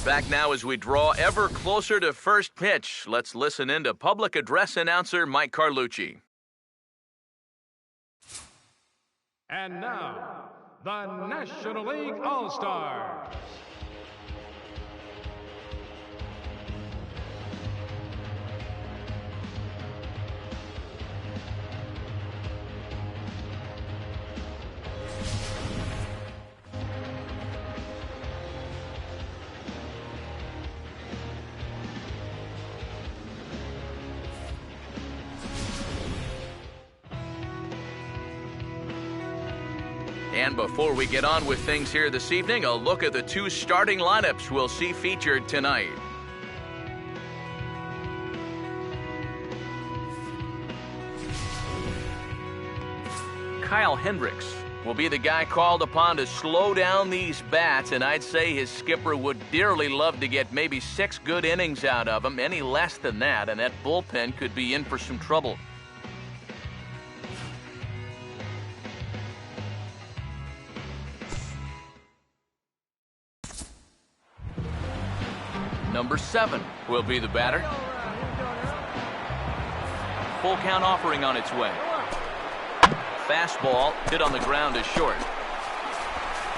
Back now as we draw ever closer to first pitch. Let's listen in to public address announcer Mike Carlucci. And now, the National League All-Stars. And before we get on with things here this evening, a look at the two starting lineups we'll see featured tonight. Kyle Hendricks will be the guy called upon to slow down these bats, and I'd say his skipper would dearly love to get maybe 6 good innings out of him. Any less than that, and that bullpen could be in for some trouble. Number 7 will be the batter. Full count offering on its way. Fastball hit on the ground is short.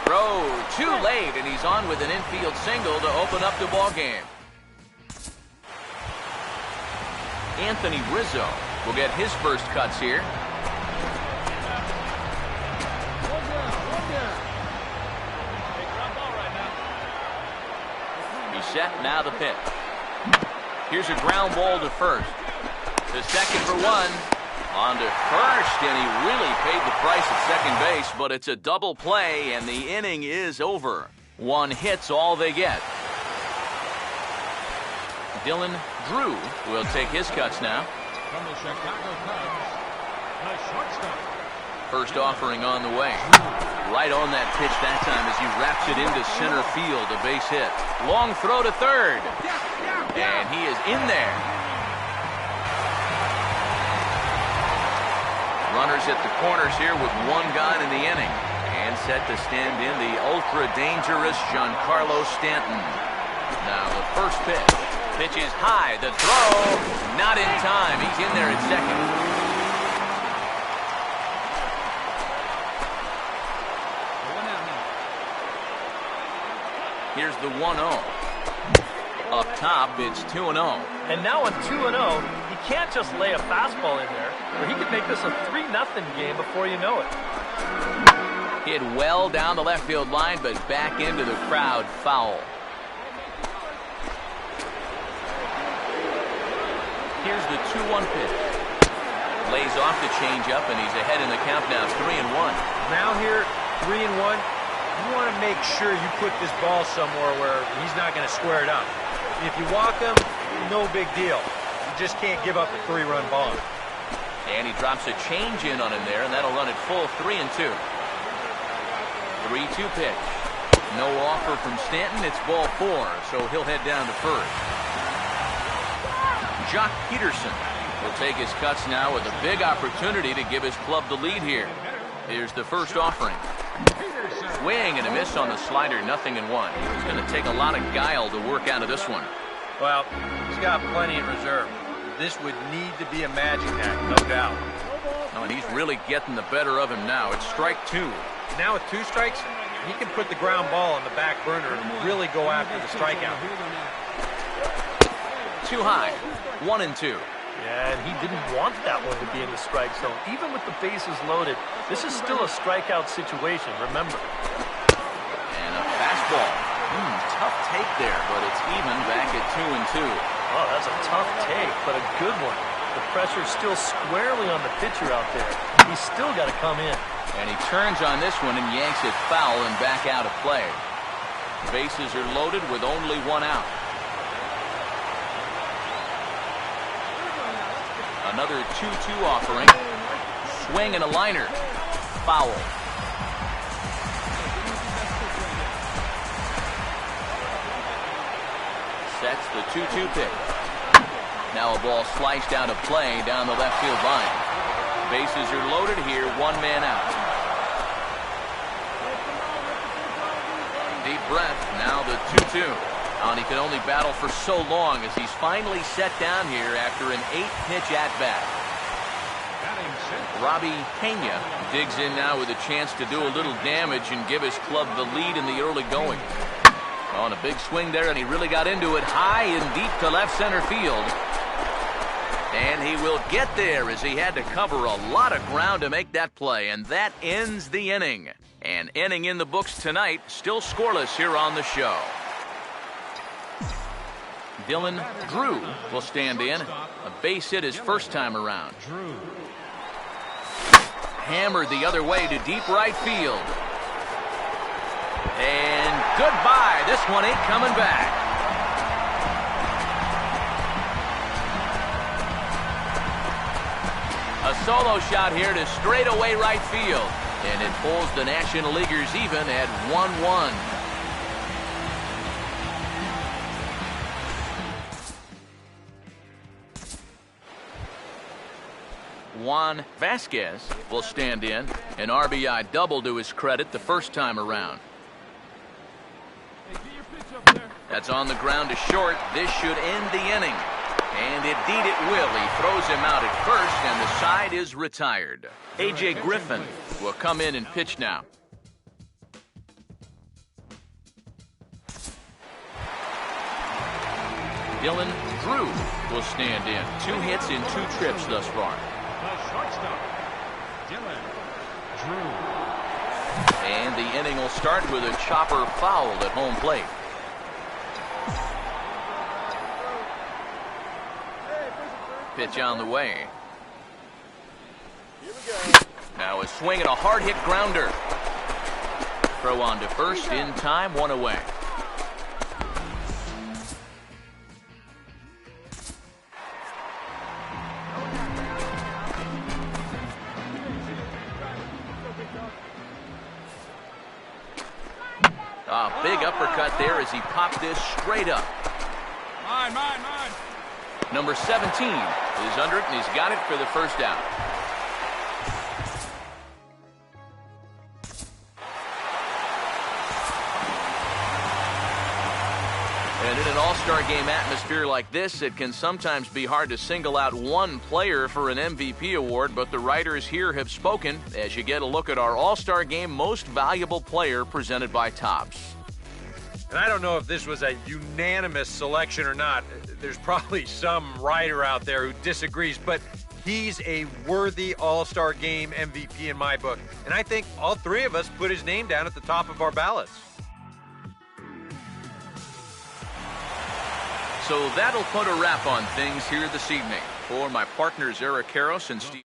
Throw too late, and he's on with an infield single to open up the ball game. Anthony Rizzo will get his first cuts here. Set, now the pitch. Here's a ground ball to first. The second for one. On to first, and he really paid the price at second base, but it's a double play, and the inning is over. 1 hit's all they get. Dylan Drew will take his cuts now. From the Chicago Cubs, the shortstop. First offering on the way. Right on that pitch that time as he wraps it into center field, a base hit. Long throw to third. And he is in there. Runners at the corners here with 1 gone in the inning. And set to stand in the ultra-dangerous Giancarlo Stanton. Now the first pitch. Pitch is high. The throw, not in time. He's in there at second. Here's the 1-0. Up top, it's 2-0. And now on 2-0, he can't just lay a fastball in there, or he could make this a 3-0 game before you know it. Hit well down the left field line, but back into the crowd, foul. Here's the 2-1 pitch. Lays off the changeup, and he's ahead in the count now, 3-1. Now here, 3-1. You want to make sure you put this ball somewhere where he's not going to square it up. If you walk him, no big deal. You just can't give up a 3-run ball. And he drops a change in on him there, and that'll run it full 3-2. 3-2 pitch. No offer from Stanton. It's ball 4, so he'll head down to first. Jock Peterson will take his cuts now with a big opportunity to give his club the lead here. Here's the first offering. Swing and a miss on the slider, 0-1. It's going to take a lot of guile to work out of this one. Well, he's got plenty in reserve. This would need to be a magic act, no doubt. Oh, and he's really getting the better of him now. It's strike 2. Now with 2 strikes, he can put the ground ball on the back burner and really go after the strikeout. Too high, 1-2. Yeah, and he didn't want that one to be in the strike zone. Even with the bases loaded, this is still a strikeout situation, remember. And a fastball. Tough take there, but it's even back at 2-2. Oh, that's a tough take, but a good one. The pressure's still squarely on the pitcher out there. He's still got to come in. And he turns on this one and yanks it foul and back out of play. Bases are loaded with only 1 out. Another 2-2 offering. Swing and a liner. Foul. Sets the 2-2 pitch. Now a ball sliced out of play down the left field line. Bases are loaded here, 1 man out. Deep breath, now the 2-2. And he can only battle for so long as he's finally set down here after an 8-pitch at-bat. Robbie Pena digs in now with a chance to do a little damage and give his club the lead in the early going. On a big swing there, and he really got into it high and deep to left center field. And he will get there as he had to cover a lot of ground to make that play, and that ends the inning. An inning in the books tonight, still scoreless here on the show. Dylan Drew will stand in. A base hit his first time around. Hammered the other way to deep right field. And goodbye. This one ain't coming back. A solo shot here to straightaway right field. And it pulls the National Leaguers even at 1-1. Juan Vasquez will stand in. An RBI double to his credit the first time around. That's on the ground to short. This should end the inning. And indeed it will. He throws him out at first, and the side is retired. A.J. Griffin will come in and pitch now. Dylan Drew will stand in. 2 hits in 2 trips thus far. The shortstop, Dylan Drew. And the inning will start with a chopper foul at home plate. Pitch on the way. Now a swing and a hard hit grounder. Throw on to first in time, 1 away. A big uppercut there as he popped this straight up. Mine. Number 17 is under it, and he's got it for the first out. And in an all-star game atmosphere like this, it can sometimes be hard to single out one player for an MVP award, but the writers here have spoken as you get a look at our all-star game most valuable player presented by Topps. And I don't know if this was a unanimous selection or not. There's probably some writer out there who disagrees, but he's a worthy All-Star Game MVP in my book. And I think all 3 of us put his name down at the top of our ballots. So that'll put a wrap on things here this evening. For my partners Eric Karros and Steve